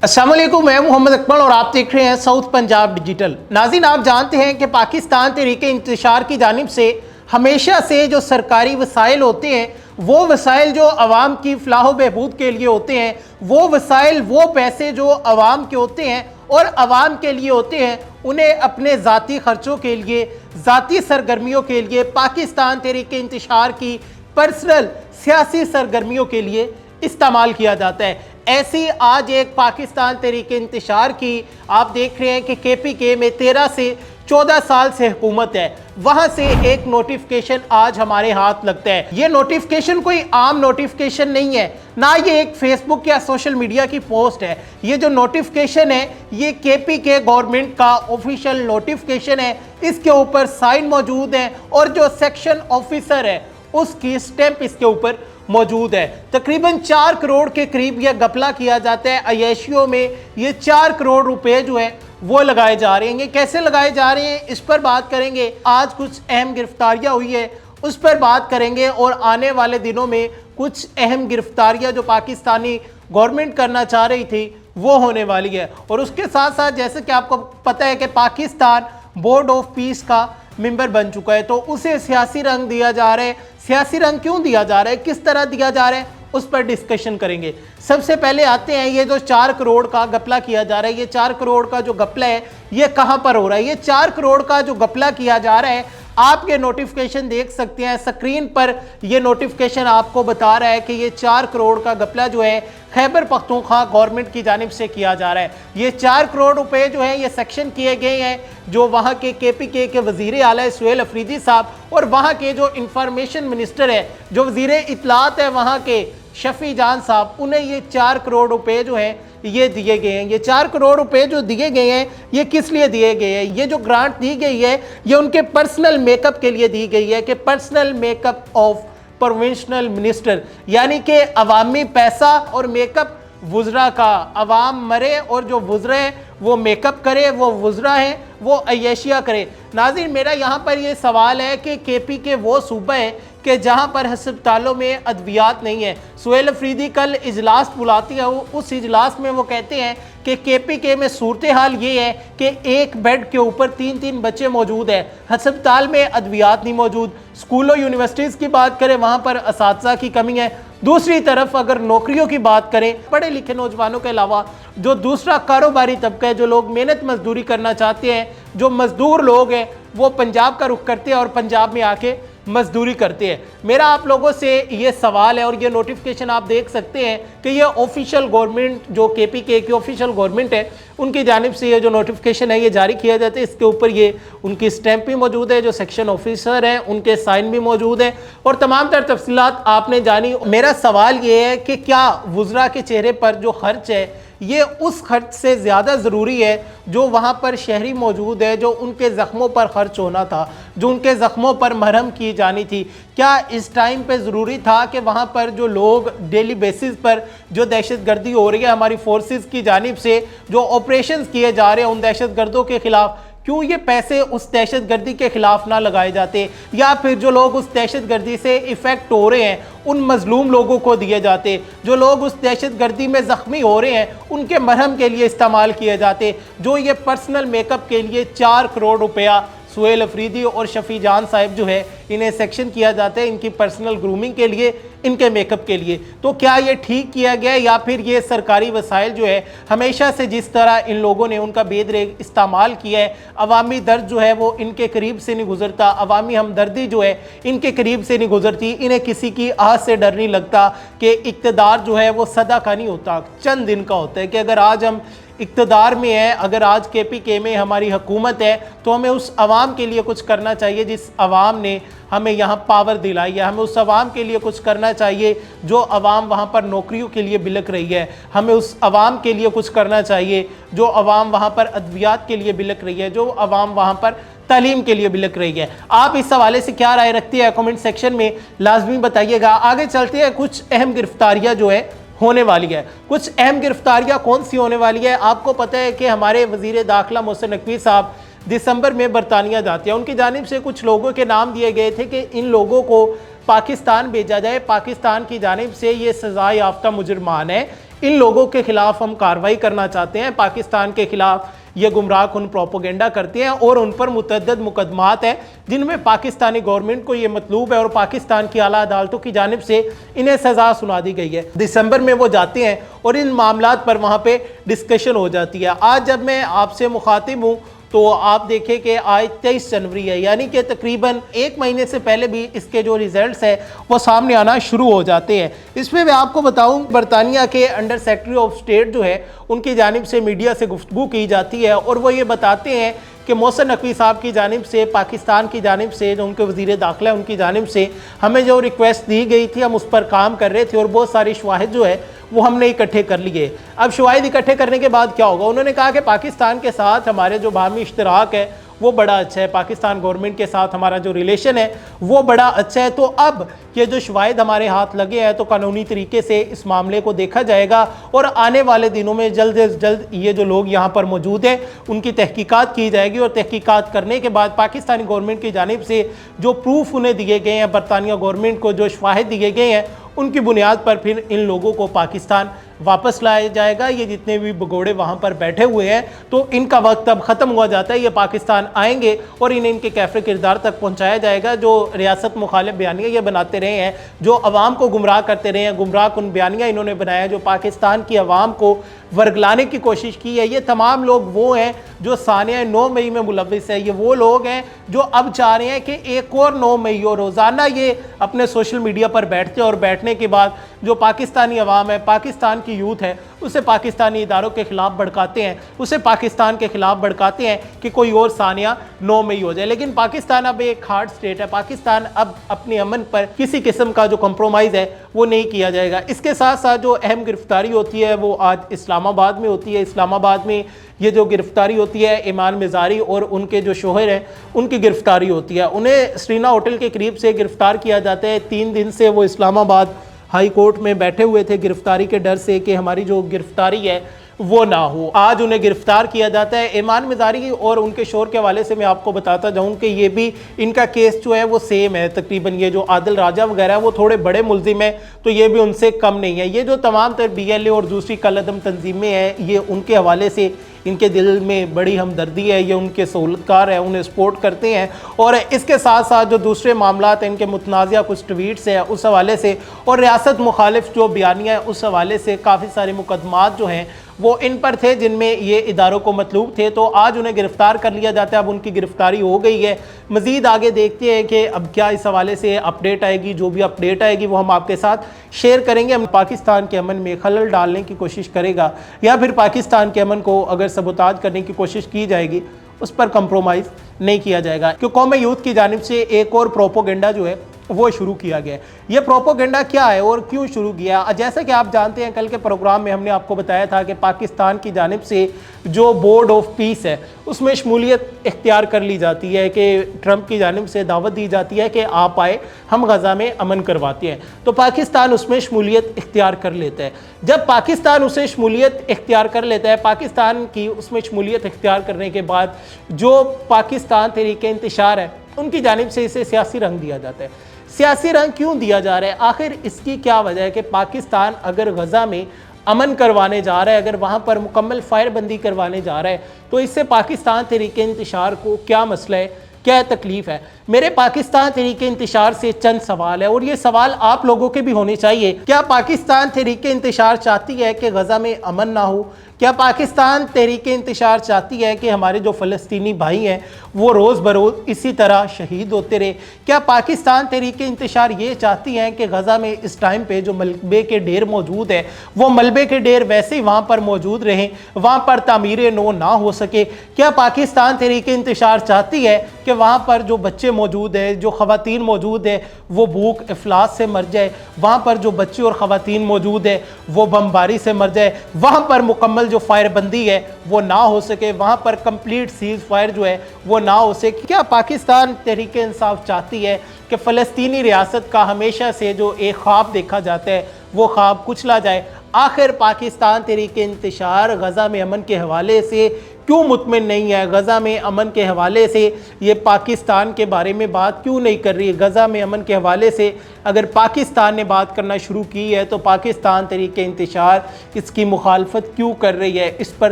अस्सलाम वालेकुम, मैं मोहम्मद अकबर और आप देख रहे हैं साउथ पंजाब डिजिटल। नाज़रीन, आप जानते हैं कि पाकिस्तान तहरीक इंतशार की जानिब से हमेशा से जो सरकारी वसाइल होते हैं, वो वसाइल जो आवाम की फलाह बहबूद के लिए होते हैं, वो वसाइल वो पैसे जो आवाम के होते हैं और आवाम के लिए होते हैं, उन्हें अपने ज़ाती ख़र्चों के लिए, ज़ाती सरगर्मियों के लिए, पाकिस्तान तहरीक इंतशार की पर्सनल सियासी सरगर्मियों के लिए इस्तेमाल किया जाता है। ऐसी आज एक पाकिस्तान तहरीक इंतशार की आप देख रहे हैं कि KPK में 13 से 14 साल से हुकूमत है, वहां से एक नोटिफिकेशन आज हमारे हाथ लगता है। ये नोटिफिकेशन कोई आम नोटिफिकेशन नहीं है, ना ये एक फेसबुक या सोशल मीडिया की पोस्ट है। ये जो नोटिफिकेशन है ये KPK गवर्नमेंट का ऑफिशियल नोटिफिकेशन है। इसके ऊपर साइन मौजूद है और जो सेक्शन ऑफिसर है उसकी स्टैंप इसके ऊपर मौजूद है। तकरीबन 4 करोड़ के करीब यह घपला किया जाता है। अय्याशियों में ये 4 करोड़ रुपए जो है वो लगाए जा रहे हैं। कैसे लगाए जा रहे हैं इस पर बात करेंगे। आज कुछ अहम गिरफ्तारियां हुई है उस पर बात करेंगे और आने वाले दिनों में कुछ अहम गिरफ्तारियां जो पाकिस्तानी गवर्नमेंट करना चाह रही थी वो होने वाली है। और उसके साथ साथ जैसे कि आपको पता है कि पाकिस्तान बोर्ड ऑफ पीस का मेंबर बन चुका है, तो उसे सियासी रंग दिया जा रहा है। सियासी रंग क्यों दिया जा रहा है, किस तरह दिया जा रहा है, उस पर डिस्कशन करेंगे। सबसे पहले आते हैं, ये जो 4 करोड़ का घपला किया जा रहा है, ये 4 करोड़ का जो घपला है ये कहां पर हो रहा है। ये 4 करोड़ का जो घपला किया जा रहा है, आप ये नोटिफिकेशन देख सकते हैं स्क्रीन पर। ये नोटिफिकेशन आपको बता रहा है कि ये 4 करोड़ का घपला जो है खैबर पख्तूनख्वा गवर्नमेंट की जानिब से किया जा रहा है। ये 4 करोड़ रुपए जो है ये सेक्शन किए गए हैं जो वहाँ के KPK के वज़ीर आला सुहेल अफरीदी साहब और वहाँ के जो इंफॉर्मेशन मिनिस्टर है, जो वज़ीर इत्तलात है वहाँ के शफी जान साहब, उन्हें ये 4 करोड़ रुपए जो है ये दिए गए हैं। ये 4 करोड़ रुपए जो दिए गए हैं ये किस लिए दिए गए हैं। ये जो ग्रांट दी गई है ये उनके पर्सनल मेकअप के लिए दी गई है कि personal makeup of provincial minister, यानी कि अवामी पैसा और मेकअप वुज़रा का। अवाम मरे और जो वुज़रा है वो मेकअप करे, वो वुज़रा है वो अय्याशिया करे। नाज़रीन, मेरा यहाँ पर ये सवाल है कि KPK वो सूबा है कि जहाँ पर हस्पतालों में अद्वियात नहीं है। सुहेल अफरीदी कल इजलास बुलाती है, उस इजलास में वो कहते हैं कि KPK में सूरत हाल ये है कि एक बेड के ऊपर 3-3 बच्चे मौजूद हैं, हस्पताल में अद्वियात नहीं मौजूद। स्कूलों यूनिवर्सिटीज़ की बात करें वहाँ पर असातिज़ा की कमी है। दूसरी तरफ अगर नौकरियों की बात करें, पढ़े लिखे नौजवानों के अलावा जो दूसरा कारोबारी तबका है, जो लोग मेहनत मजदूरी करना चाहते हैं, जो मजदूर लोग हैं, वो पंजाब का रुख करते हैं और पंजाब में आके मजदूरी करते हैं। मेरा आप लोगों से ये सवाल है और ये नोटिफिकेशन आप देख सकते हैं कि ये ऑफिशियल गवर्नमेंट जो KPK की ऑफिशियल गवर्नमेंट है उनकी जानिब से ये जो नोटिफिकेशन है ये जारी किया जाता है। इसके ऊपर ये उनकी स्टैंप भी मौजूद है, जो सेक्शन ऑफिसर हैं उनके साइन भी मौजूद है और तमाम तर तफसीलात आपने जानी। मेरा सवाल ये है कि क्या वुज़रा के चेहरे पर जो खर्च है ये उस खर्च से ज़्यादा ज़रूरी है जो वहाँ पर शहरी मौजूद है, जो उनके ज़ख्मों पर खर्च होना था, जो उनके ज़ख्मों पर मरहम की जानी थी। क्या इस टाइम पे ज़रूरी था कि वहाँ पर जो लोग डेली बेसिस पर जो दहशतगर्दी हो रही है हमारी फोर्सेस की जानिब से, जो ऑपरेशंस किए जा रहे हैं उन दहशतगर्दों के ख़िलाफ़, क्यों ये पैसे उस दहशतगर्दी के खिलाफ ना लगाए जाते, या फिर जो लोग उस दहशतगर्दी से इफ़ेक्ट हो रहे हैं उन मजलूम लोगों को दिए जाते, जो लोग उस दहशतगर्दी में ज़ख्मी हो रहे हैं उनके मरहम के लिए इस्तेमाल किए जाते। जो ये पर्सनल मेकअप के लिए 4 करोड़ रुपया सुहेल अफरीदी और शफी जान साहब जो है इन्हें सेक्शन किया जाता है इनकी पर्सनल ग्रूमिंग के लिए, इनके मेकअप के लिए, तो क्या ये ठीक किया गया या फिर ये सरकारी वसाइल जो है हमेशा से जिस तरह इन लोगों ने उनका बेदरेग इस्तेमाल किया है, अवामी दर्द जो है वो इनके करीब से नहीं गुजरता, अवामी हमदर्दी जो है इनके करीब से नहीं गुजरती, इन्हें किसी की आह से डर नहीं लगता कि इक़्तिदार जो है वो सदा का नहीं होता, चंद दिन का होता है। कि अगर आज हम इक़्तिदार में है, अगर आज KPK में हमारी हुकूमत है, तो हमें उस आवाम के लिए कुछ करना चाहिए जिस आवाम ने हमें यहाँ पावर दिलाई है। हमें उस आवाम के लिए कुछ करना चाहिए जो आवाम वहाँ पर नौकरियों के लिए बिलक रही है। हमें उस आवाम के लिए कुछ करना चाहिए जो आवाम वहाँ पर अद्वियात के लिए बिलक रही है, जो आवाम वहाँ पर तालीम के लिए बिलक रही है। आप इस हवाले से क्या राय रखती है कमेंट सेक्शन में लाजमी बताइएगा। आगे चलते हैं, कुछ अहम गिरफ्तारियाँ जो है होने वाली है। कुछ अहम गिरफ्तारियां कौन सी होने वाली है, आपको पता है कि हमारे वज़ीर दाखिला मोहसिन नकवी साहब दिसंबर में बरतानिया जाते हैं। उनकी जानिब से कुछ लोगों के नाम दिए गए थे कि इन लोगों को पाकिस्तान भेजा जाए, पाकिस्तान की जानिब से ये सज़ा याफ्ता मुजरमान है, इन लोगों के खिलाफ हम कार्रवाई करना चाहते हैं। पाकिस्तान के खिलाफ ये गुमराह कुन प्रोपोगेंडा करते हैं और उन पर मुतअद्दिद मुकदमात हैं जिनमें पाकिस्तानी गवर्नमेंट को ये मतलूब है और पाकिस्तान की आला अदालतों की जानिब से इन्हें सज़ा सुना दी गई है। दिसंबर में वो जाते हैं और इन मामलात पर वहाँ पे डिस्कशन हो जाती है। आज जब मैं आपसे मुखातिब हूँ तो आप देखें कि आज 23 जनवरी है, यानी कि तकरीबन एक महीने से पहले भी इसके जो रिजल्ट्स हैं वो सामने आना शुरू हो जाते हैं। इसमें मैं आपको बताऊं, बरतानिया के अंडर सेक्रेटरी ऑफ स्टेट जो है उनकी जानिब से मीडिया से गुफ्तगू की जाती है और वो ये बताते हैं कि मोहसिन नकवी साहब की जानिब से, पाकिस्तान की जानिब से, जो उनके वज़ीर दाखिला है उनकी जानिब से हमें जो रिक्वेस्ट दी गई थी हम उस पर काम कर रहे थे और बहुत सारी शवाहिद जो है वो हमने इकट्ठे कर लिए। अब शवाहिद इकट्ठे करने के बाद क्या होगा, उन्होंने कहा कि पाकिस्तान के साथ हमारे जो बाहमी इश्तराक है वो बड़ा अच्छा है, पाकिस्तान गवर्नमेंट के साथ हमारा जो रिलेशन है वो बड़ा अच्छा है। तो अब ये जो शवाहिद हमारे हाथ लगे हैं तो कानूनी तरीके से इस मामले को देखा जाएगा और आने वाले दिनों में जल्द से जल्द ये जो लोग यहाँ पर मौजूद हैं उनकी तहकीकात की जाएगी और तहकीकात करने के बाद पाकिस्तानी गवर्नमेंट की जानिब से जो प्रूफ उन्हें दिए गए हैं, बरतानिया गवर्नमेंट को जो शवाहिद दिए गए हैं, उनकी बुनियाद पर फिर इन लोगों को पाकिस्तान वापस लाया जाएगा। ये जितने भी भगोड़े वहाँ पर बैठे हुए हैं तो इनका वक्त अब ख़त्म हुआ जाता है, ये पाकिस्तान आएंगे और इन्हें इनके कैफे किरदार तक पहुँचाया जाएगा। जो रियासत मुखालिफ बयानिया ये बनाते रहे हैं, जो अवाम को गुमराह करते रहे हैं, गुमराह कुन बयानिया इन्होंने बनाया, जो पाकिस्तान की अवाम को वर्गलाने की कोशिश की है, ये तमाम लोग वो हैं जो सानिया 9 मई में मुलविस है। ये वो लोग हैं जो अब चाह रहे हैं कि एक और 9 मई हो। रोज़ाना ये अपने सोशल मीडिया पर बैठते हैं और बैठने के बाद जो पाकिस्तानी अवाम है, पाकिस्तान की यूथ है, उसे पाकिस्तानी इदारों के खिलाफ भड़काते हैं, उसे पाकिस्तान के खिलाफ भड़काते हैं कि कोई और सानिया 9 मई हो जाए। लेकिन पाकिस्तान अब एक हार्ड स्टेट है, पाकिस्तान अब अपने अमन पर किसी किस्म का जो कंप्रोमाइज़ है वो नहीं किया जाएगा। इसके साथ साथ जो अहम गिरफ्तारी होती है वो आज इस्लामाबाद में होती है। इस्लामाबाद में ये जो गिरफ्तारी होती है, ईमान मिजारी और उनके जो शोहर हैं उनकी गिरफ्तारी होती है। उन्हें स्रीना होटल के करीब से गिरफ्तार किया जाता है। 3 दिन से वो इस्लामाबाद हाई कोर्ट में बैठे हुए थे गिरफ्तारी के डर से कि हमारी जो गिरफ्तारी है वो ना हो। आज उन्हें गिरफ्तार किया जाता है। ईमान मिजारी और उनके शोर के हवाले से मैं आपको बताता जाऊं कि ये भी इनका केस जो है वो सेम है तकरीबन। ये जो आदिल राजा वगैरह वो थोड़े बड़े मुलजिम हैं तो ये भी उनसे कम नहीं है। ये जो तमाम तर BLA और दूसरी कलअदम तंजीमें हैं ये उनके हवाले से इनके दिल में बड़ी हमदर्दी है, ये उनके सहूलतकार है, उन्हें सपोर्ट करते हैं। और इसके साथ साथ जो दूसरे मामलात हैं, इनके मुतनाज़िया कुछ ट्वीट्स हैं उस हवाले से और रियासत मुखालिफ जो बयानिया है उस हवाले से काफ़ी सारे मुकदमात जो हैं वो इन पर थे जिनमें ये इदारों को मतलूब थे। तो आज उन्हें गिरफ्तार कर लिया जाता है। अब उनकी गिरफ्तारी हो गई है। मज़ीद आगे देखते हैं कि अब क्या इस हवाले से अपडेट आएगी। जो भी अपडेट आएगी वो हम आपके साथ शेयर करेंगे। हम पाकिस्तान के अमन में खलल डालने की कोशिश करेगा या फिर पाकिस्तान के अमन को अगर सबोताज करने की कोशिश की जाएगी उस पर कंप्रोमाइज़ नहीं किया जाएगा। क्योंकि कौम यूथ की जानिब से एक और प्रोपोगेंडा जो है वो शुरू किया गया है। ये प्रोपोगेंडा क्या है और क्यों शुरू किया? जैसा कि आप जानते हैं कल के प्रोग्राम में हमने आपको बताया था कि पाकिस्तान की जानिब से जो बोर्ड ऑफ पीस है उसमें शमूलियत इख्तियार कर ली जाती है कि ट्रंप की जानिब से दावत दी जाती है कि आप आए, हम गज़ा में अमन करवाते हैं। तो पाकिस्तान उसमें शमूलियत इख्तियार कर लेता है। जब पाकिस्तान उसे शमूलियत इख्तियार कर लेता है, पाकिस्तान की उसमें शमूलियत इख्तियार करने के बाद जो पाकिस्तान तहरीक इंतशार है उनकी जानिब से इसे सियासी रंग दिया जाता है। सियासी रंग क्यों दिया जा रहा है? आखिर इसकी क्या वजह है कि पाकिस्तान अगर गज़ा में अमन करवाने जा रहा है, अगर वहाँ पर मुकम्मल फायरबंदी करवाने जा रहा है तो इससे पाकिस्तान तहरीक इंतशार को क्या मसला है, क्या तकलीफ़ है? मेरे पाकिस्तान तहरीक इंतशार से चंद सवाल है और ये सवाल आप लोगों के भी होने चाहिए। क्या पाकिस्तान तहरीक इंतशार चाहती है कि गज़ा में अमन ना हो? क्या पाकिस्तान तहरीक इंतशार चाहती है कि हमारे जो फ़लस्तीनी भाई हैं वो रोज़ बरोज़ इसी तरह शहीद होते रहे? क्या पाकिस्तान तहरीक इंतशार ये चाहती हैं कि गज़ा में इस टाइम पे जो मलबे के ढेर मौजूद है वो मलबे के ढेर वैसे ही वहाँ पर मौजूद रहें, वहाँ पर तामीर नो ना हो सके? क्या पाकिस्तान तहरीक इंतशार चाहती है कि वहाँ पर जो बच्चे मौजूद है, जो ख़वातीन मौजूद है वो भूख इफलास से मर जाए, वहाँ पर जो बच्चे और ख़वातीन मौजूद है वो बमबारी से मर जाए, वहाँ पर मुकम्मल जो फायरबंदी है वो ना हो सके, वहाँ पर कंप्लीट सीज फायर जो है वो ना हो सके? क्या पाकिस्तान तहरीक इंसाफ चाहती है कि फ़लस्तीनी रियासत का हमेशा से जो एक ख्वाब देखा जाता है वो ख्वाब कुचला जाए? आखिर पाकिस्तान तहरीक इंतशार गज़ा में अमन के हवाले से क्यों मुतमिन नहीं है? गज़ा में अमन के हवाले से ये पाकिस्तान के बारे में बात क्यों नहीं कर रही है? गज़ा में अमन के हवाले से अगर पाकिस्तान ने बात करना शुरू की है तो पाकिस्तान तरीके इंतशार इसकी मुखालफत क्यों कर रही है? इस पर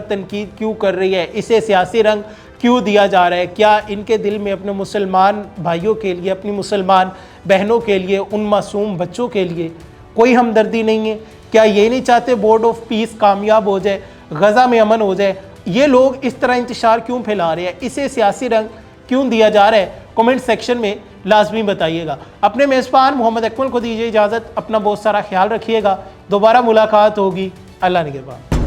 तनकीद क्यों कर रही है? इसे सियासी रंग क्यों दिया जा रहा है? क्या इनके दिल में अपने मुसलमान भाइयों के लिए, अपनी मुसलमान बहनों के लिए, उन मासूम बच्चों के लिए कोई हमदर्दी नहीं है? क्या ये नहीं चाहते बोर्ड ऑफ पीस कामयाब हो जाए, गज़ा में अमन हो जाए? ये लोग इस तरह इंतशार क्यों फैला रहे हैं? इसे सियासी रंग क्यों दिया जा रहा है? कमेंट सेक्शन में लाजमी बताइएगा। अपने मेज़बान मोहम्मद अकमल को दीजिए इजाज़त। अपना बहुत सारा ख्याल रखिएगा। दोबारा मुलाकात होगी। अल्लाह निगहबान।